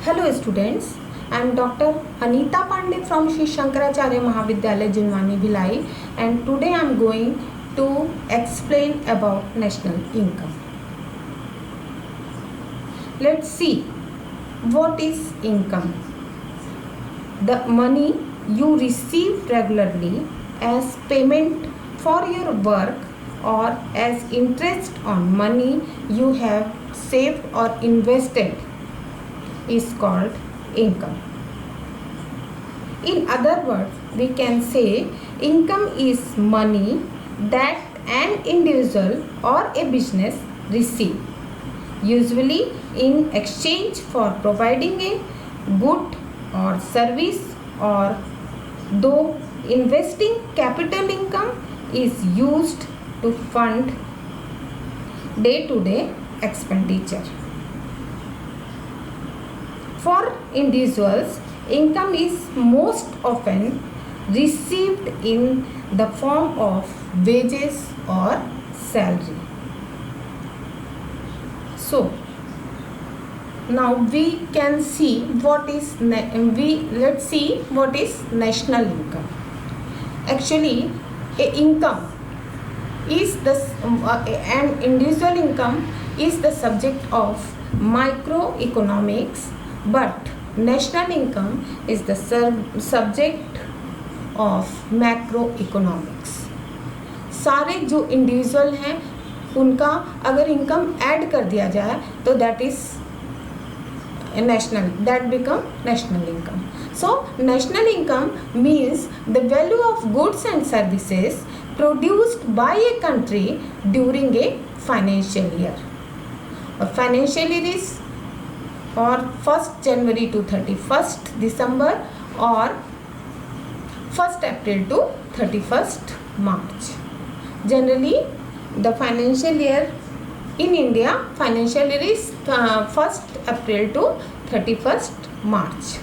Hello students, I am Dr. Anita Pandey from Sri Shankaracharya Mahavidyalaya Junwani Bhilai, and today I am going to explain about national income. Let's see what is income. The money you receive regularly as payment for your work or as interest on money you have saved or invested is called income. In other words, we can say income is money that an individual or a business receive, usually in exchange for providing a good or service, or though investing capital income is used to fund day-to-day expenditure. For individuals, income is most often received in the form of wages or salary. So, now we can see what is let's see what is national income. Actually, a income is an individual income is the subject of microeconomics, but national income is the subject of macroeconomics. सारे जो individual हैं उनका अगर income add कर दिया जाए तो that is national, that become national income. So national income means the value of goods and services produced by a country during a financial year. A financial year is or 1st January to 31st December or 1st April to 31st March. Generally the financial year in India, financial year is 1st April to 31st March.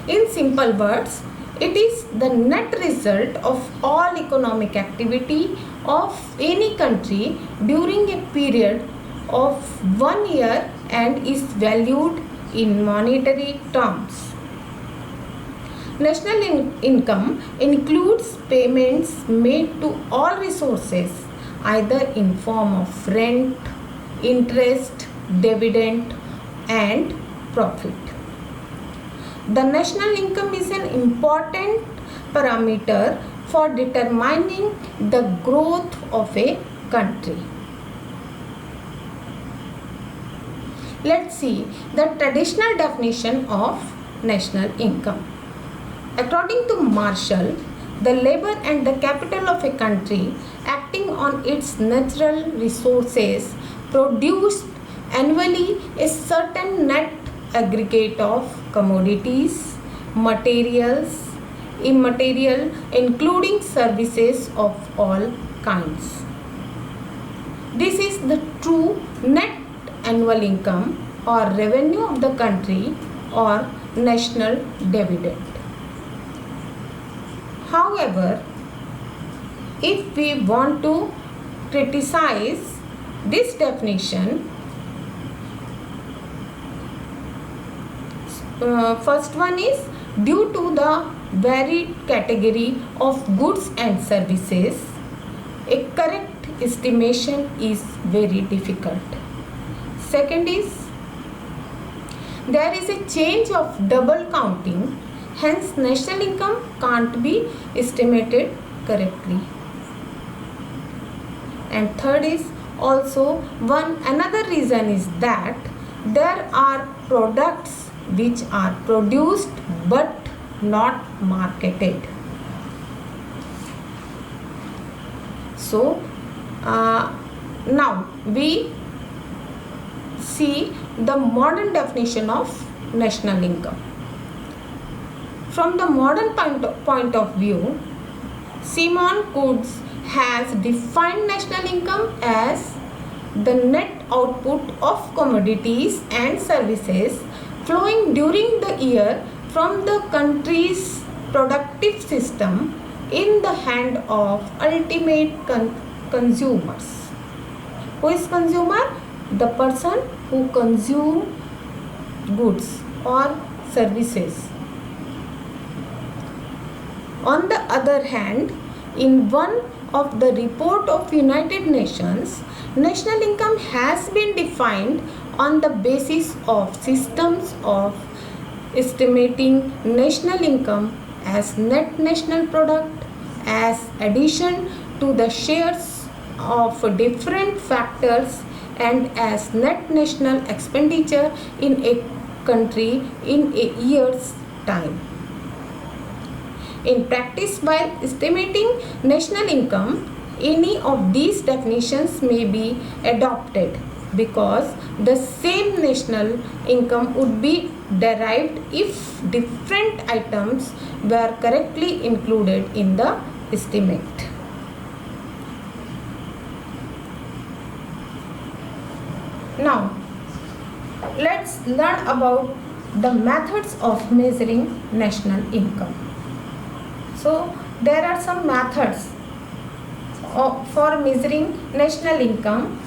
In simple words, it is the net result of all economic activity of any country during a period of 1 year and is valued in monetary terms. National income includes payments made to all resources either in form of rent, interest, dividend and profit. The national income is an important parameter for determining the growth of a country. Let's see the traditional definition of national income. According to Marshall, the labor and the capital of a country acting on its natural resources produce annually a certain net aggregate of commodities, materials, immaterial, including services of all kinds. This is the true net annual income or revenue of the country or national dividend. However, if we want to criticize this definition, first one is due to the varied category of goods and services, a correct estimation is very difficult. Second is there is a change of double counting, hence national income can't be estimated correctly. And third is also another reason is that there are products which are produced but not marketed. So now we see the modern definition of national income. From the modern point of view, Simon Coutts has defined national income as the net output of commodities and services flowing during the year from the country's productive system in the hand of ultimate consumers. Who is consumer? The person who consume goods or services. On the other hand, in one of the report of United Nations, national income has been defined on the basis of systems of estimating national income as net national product as addition to the shares of different factors and as net national expenditure in a country in a year's time. In practice, while estimating national income, any of these definitions may be adopted because the same national income would be derived if different items were correctly included in the estimate. Now, let's learn about the methods of measuring national income. So, there are some methods for measuring national income.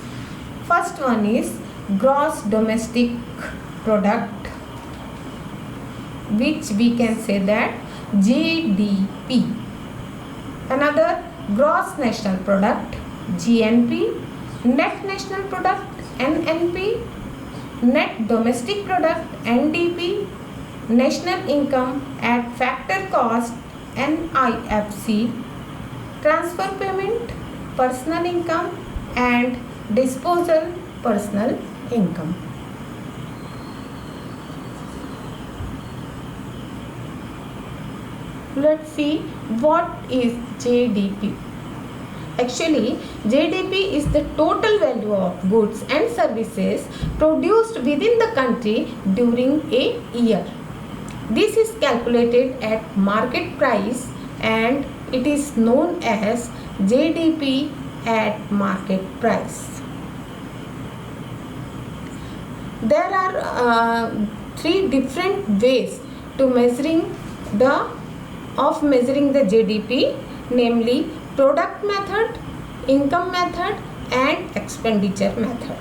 First one is gross domestic product, which we can say that GDP. Another, gross national product, GNP, net national product, NNP, net domestic product, NDP, national income at factor cost, NIFC, transfer payment, personal income, and disposal personal income. Let's see what is GDP. Actually, GDP is the total value of goods and services produced within the country during a year. This is calculated at market price and it is known as GDP at market price. There are three different ways to measuring the GDP, namely product method, income method, and expenditure method.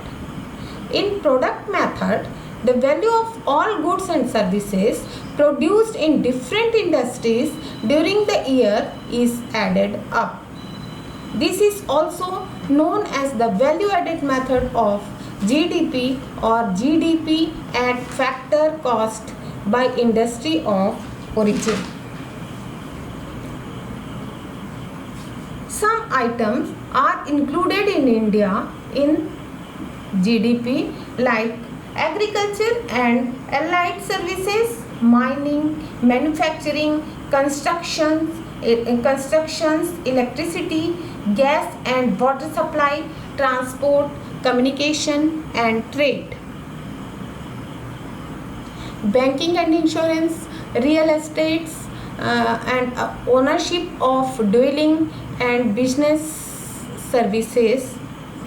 In product method, the value of all goods and services produced in different industries during the year is added up. This is also known as the value added method of GDP or GDP at factor cost by industry of origin. Some items are included in India in GDP like agriculture and allied services, mining, manufacturing, constructions, electricity, gas and water supply, transport, communication and trade. Banking and insurance, real estates and ownership of dwelling and business services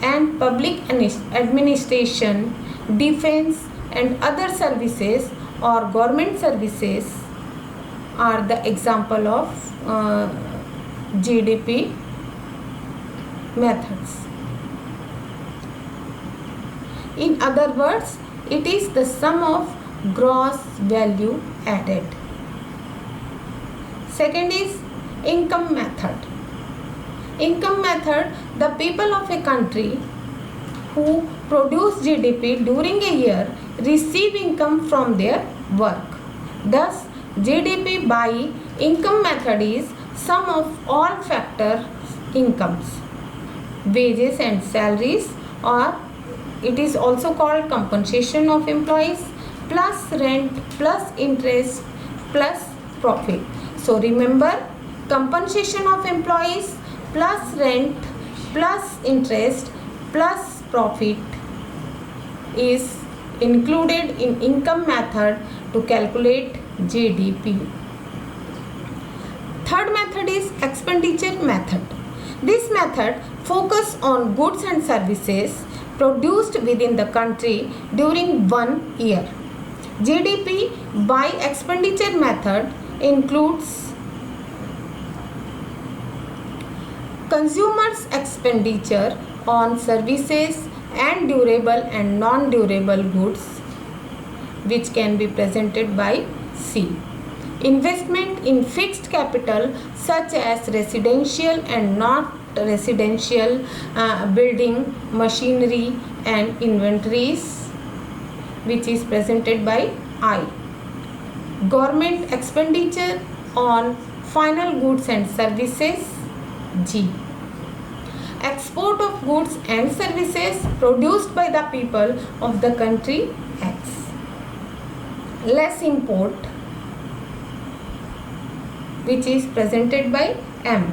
and public administration, defense and other services or government services are the example of GDP methods. In other words, it is the sum of gross value added. Second is income method. Income method, the people of a country who produce GDP during a year receive income from their work. Thus, GDP by income method is sum of all factor incomes, wages and salaries, or it is also called compensation of employees, plus rent, plus interest, plus profit. So remember, compensation of employees plus rent plus interest plus profit is included in income method to calculate GDP. Third method is expenditure method. This method focuses on goods and services produced within the country during 1 year. GDP by expenditure method includes consumers' expenditure on services and durable and non-durable goods, which can be presented by C. Investment in fixed capital such as residential and not residential building, machinery and inventories, which is presented by I. Government expenditure on final goods and services, G. Export of goods and services produced by the people of the country X. Less import, which is presented by M.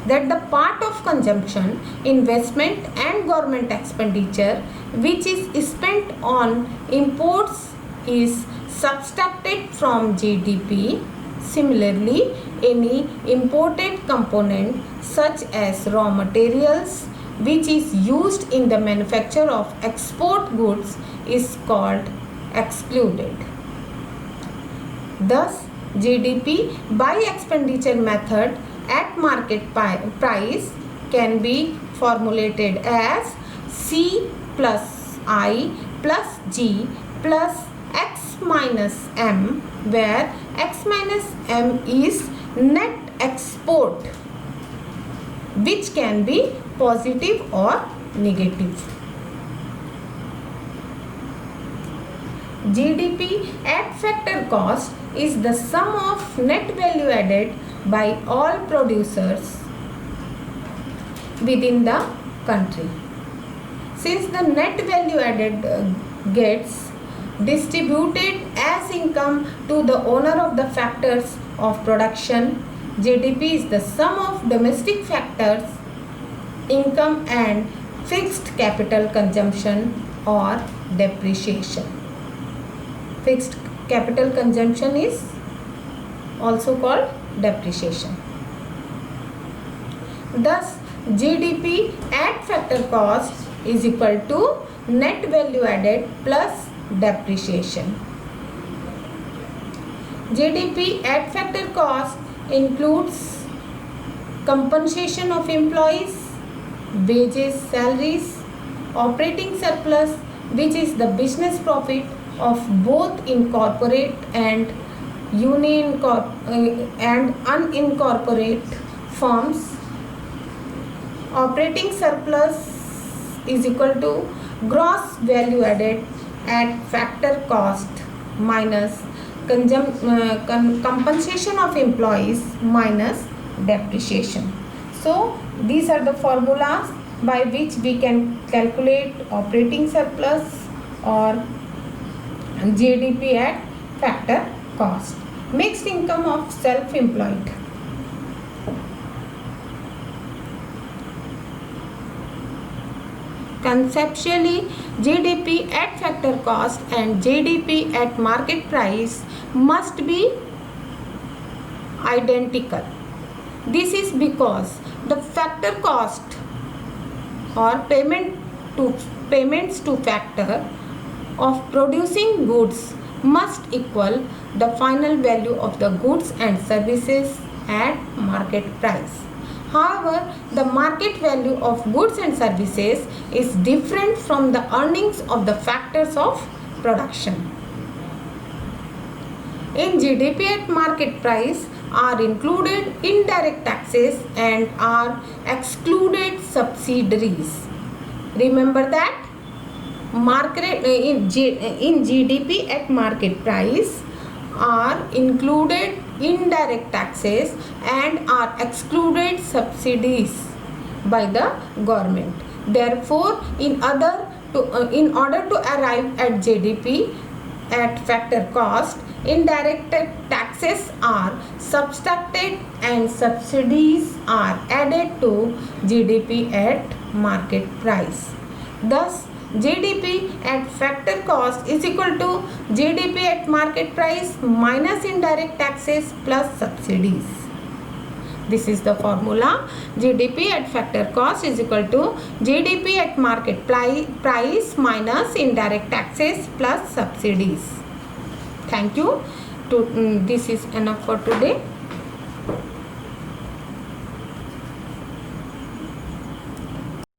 That the part of consumption, investment and government expenditure which is spent on imports is subtracted from GDP. Similarly, any imported component such as raw materials which is used in the manufacture of export goods is called excluded. Thus, GDP by expenditure method at market price can be formulated as C plus I plus G plus X minus M, where X minus M is net export, which can be positive or negative. GDP at factor cost is the sum of net value added by all producers within the country. Since the net value added gets distributed as income to the owner of the factors of production, GDP is the sum of domestic factors, income and fixed capital consumption or depreciation. Fixed capital consumption is also called depreciation. Thus, GDP at factor cost is equal to net value added plus depreciation. GDP at factor cost includes compensation of employees, wages, salaries, operating surplus, which is the business profit of both incorporate and and unincorporate firms. Operating surplus is equal to gross value added at factor cost minus compensation of employees minus depreciation. So these are the formulas by which we can calculate operating surplus or GDP at factor cost. Mixed income of self-employed. Conceptually, GDP at factor cost and GDP at market price must be identical. This is because the factor cost or payments to factor of producing goods must equal the final value of the goods and services at market price. However, the market value of goods and services is different from the earnings of the factors of production. In GDP at market price are included indirect taxes and are excluded subsidiaries. Remember that in GDP at market price are included indirect taxes and are excluded subsidies by the government. Therefore, in order to arrive at GDP at factor cost, indirect taxes are subtracted and subsidies are added to GDP at market price. Thus, GDP at factor cost is equal to GDP at market price minus indirect taxes plus subsidies. This is the formula. GDP at factor cost is equal to GDP at market price minus indirect taxes plus subsidies. Thank you. This is enough for today.